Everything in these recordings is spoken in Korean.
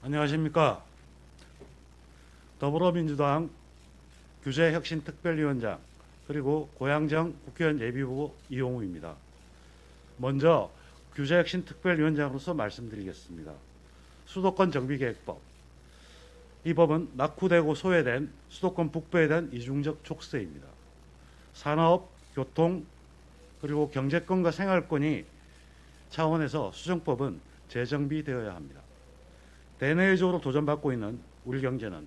안녕하십니까. 더불어민주당 규제혁신특별위원장 그리고 고양정 국회의원 예비후보 이용우입니다. 먼저 규제혁신특별위원장으로서 말씀드리겠습니다. 수도권 정비계획법. 이 법은 낙후되고 소외된 수도권 북부에 대한 이중적 촉세입니다. 산업, 교통, 그리고 경제권과 생활권이 차원에서 수정법은 재정비되어야 합니다. 대내외적으로 도전받고 있는 우리 경제는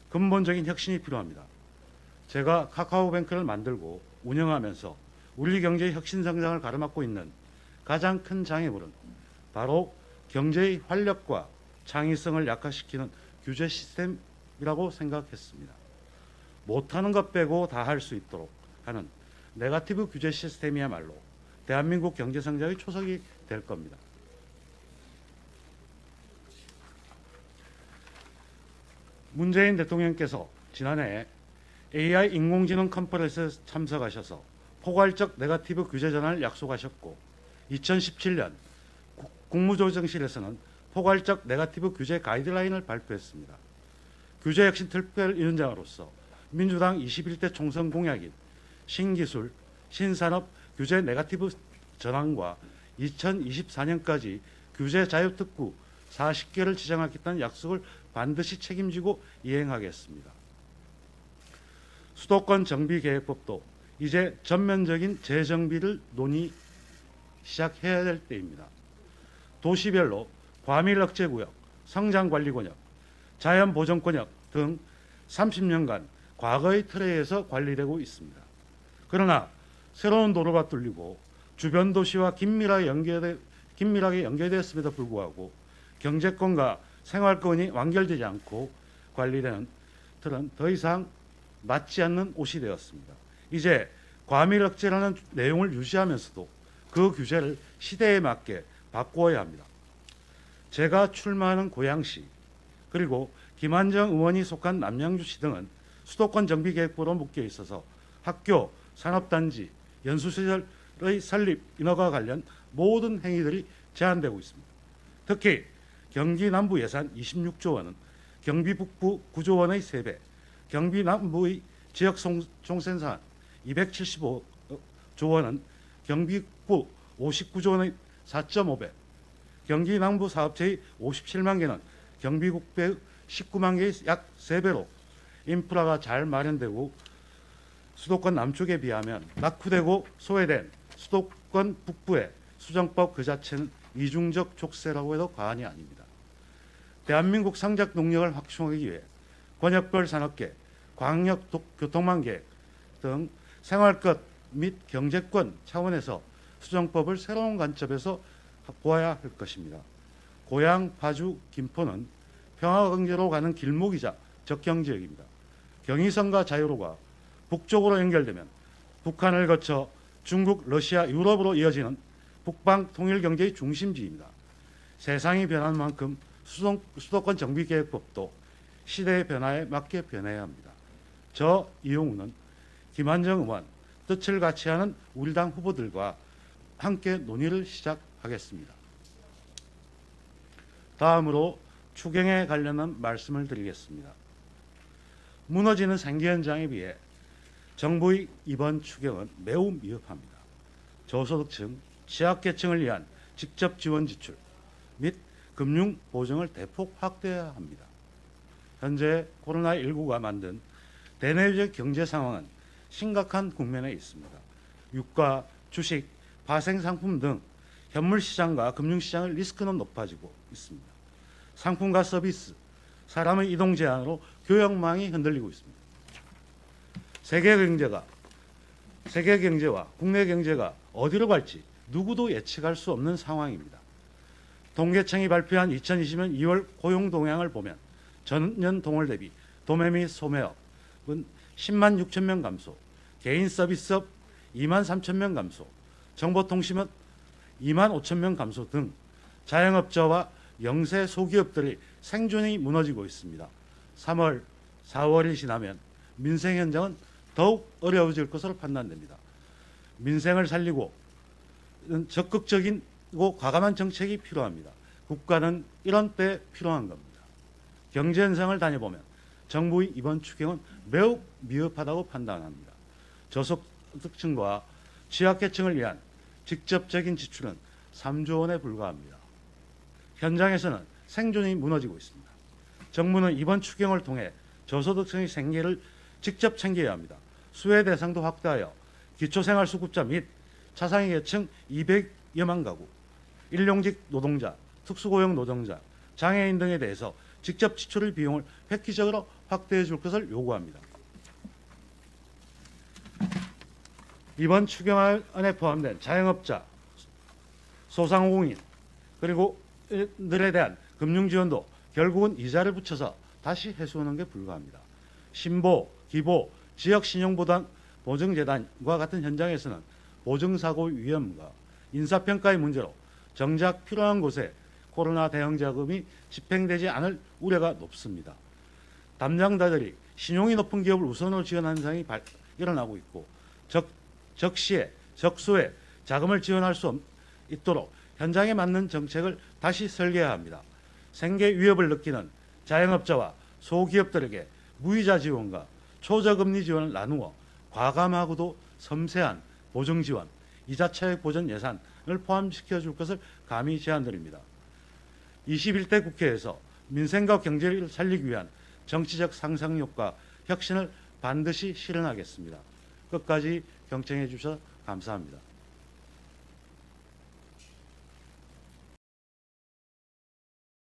근본적인 혁신이 필요합니다. 제가 카카오뱅크를 만들고 운영하면서 우리 경제의 혁신 성장을 가로막고 있는 가장 큰 장애물은 바로 경제의 활력과 창의성을 약화시키는 규제 시스템이라고 생각했습니다. 못하는 것 빼고 다 할 수 있도록 하는 네거티브 규제 시스템이야말로 대한민국 경제 성장의 초석이 될 겁니다. 문재인 대통령께서 지난해 AI 인공지능 컨퍼런스에 참석하셔서 포괄적 네거티브 규제 전환을 약속하셨고 2017년 국무조정실에서는 포괄적 네거티브 규제 가이드라인을 발표했습니다. 규제혁신특별위원장으로서 민주당 21대 총선 공약인 신기술, 신산업 규제 네거티브 전환과 2024년까지 규제 자유특구 40개를 지정하겠다는 약속을 반드시 책임지고 이행하겠습니다. 수도권 정비계획법도 이제 전면적인 재정비를 논의 시작해야 될 때입니다. 도시별로 과밀억제구역, 성장관리권역, 자연보전권역 등 30년간 과거의 틀에 의해서 관리되고 있습니다. 그러나 새로운 도로가 뚫리고 주변 도시와 긴밀하게 연계되었음에도 불구하고 경제권과 생활권이 완결되지 않고 관리되는 틀은 더 이상 맞지 않는 옷이 되었습니다. 이제 과밀억제라는 내용을 유지하면서도 그 규제를 시대에 맞게 바꾸어야 합니다. 제가 출마하는 고양시 그리고 김한정 의원이 속한 남양주시 등은 수도권 정비계획부로 묶여 있어서 학교, 산업단지, 연수시설의 설립, 인허가 관련 모든 행위들이 제한되고 있습니다. 특히 경기 남부 예산 26조 원은 경기 북부 9조 원의 3배, 경기 남부의 지역 총생산 275조 원은 경기 북부 59조 원의 4.5배, 경기 남부 사업체의 57만 개는 경기 북부의 19만 개의 약 3배로 인프라가 잘 마련되고 수도권 남쪽에 비하면 낙후되고 소외된 수도권 북부의 수정법 그 자체는 이중적 족쇄라고 해도 과언이 아닙니다. 대한민국 상작 농력을 확충하기 위해 권역별 산업계, 광역 교통망 계획 등 생활권 및 경제권 차원에서 수정법을 새로운 관점에서 보아야 할 것입니다. 고양, 파주, 김포는 평화경제로 가는 길목이자 적경지역입니다. 경의선과 자유로가 북쪽으로 연결되면 북한을 거쳐 중국, 러시아, 유럽으로 이어지는 북방 통일경제의 중심지입니다. 세상이 변한 만큼 수도권 정비계획법도 시대의 변화에 맞게 변해야 합니다. 저 이용우는 김한정 의원 뜻을 같이 하는 우리 당 후보들과 함께 논의를 시작하겠습니다. 다음으로 추경에 관련한 말씀을 드리겠습니다. 무너지는 생계 현장에 비해 정부의 이번 추경은 매우 미흡합니다. 저소득층, 취약계층을 위한 직접 지원 지출 및 금융 보증을 대폭 확대해야 합니다. 현재 코로나19가 만든 대내외적 경제 상황은 심각한 국면에 있습니다. 유가, 주식, 파생상품 등 현물시장과 금융시장의 리스크는 높아지고 있습니다. 상품과 서비스, 사람의 이동 제한으로 교역망이 흔들리고 있습니다. 세계 경제와 국내 경제가 어디로 갈지 누구도 예측할 수 없는 상황입니다. 통계청이 발표한 2020년 2월 고용 동향을 보면 전년 동월 대비 도매 및 소매업은 10만 6천 명 감소, 개인 서비스업 2만 3천 명 감소, 정보통신업 2만 5천 명 감소 등 자영업자와 영세 소기업들의 생존이 무너지고 있습니다. 3월, 4월이 지나면 민생 현장은 더욱 어려워질 것으로 판단됩니다. 민생을 살리고 적극적이고 과감한 정책이 필요합니다. 국가는 이런 때 필요한 겁니다. 경제 현상을 다녀보면 정부의 이번 추경은 매우 미흡하다고 판단합니다. 저소득층과 취약계층을 위한 직접적인 지출은 3조 원에 불과합니다. 현장에서는 생존이 무너지고 있습니다. 정부는 이번 추경을 통해 저소득층의 생계를 직접 챙겨야 합니다. 수혜 대상도 확대하여 기초생활수급자 및 차상위 계층 200여만 가구, 일용직 노동자, 특수고용 노동자, 장애인 등에 대해서 직접 지출의 비용을 획기적으로 확대해 줄 것을 요구합니다. 이번 추경안에 포함된 자영업자, 소상공인 그리고 이들에 대한 금융지원도 결국은 이자를 붙여서 다시 해소하는 게 불가합니다. 신보, 기보, 지역신용보장 보증재단과 같은 현장에서는 보증사고 위험과 인사평가의 문제로 정작 필요한 곳에 코로나 대응 자금이 집행되지 않을 우려가 높습니다. 담당자들이 신용이 높은 기업을 우선으로 지원하는 현상이 일어나고 있고 적시에 적소에 자금을 지원할 수 있도록 현장에 맞는 정책을 다시 설계해야 합니다. 생계 위협을 느끼는 자영업자와 소기업들에게 무이자 지원과 초저금리 지원을 나누어 과감하고도 섬세한 보증 지원, 이자 차익 보전 예산을 포함시켜 줄 것을 감히 제안드립니다. 21대 국회에서 민생과 경제를 살리기 위한 정치적 상상력과 혁신을 반드시 실현하겠습니다. 끝까지 경청해 주셔서 감사합니다.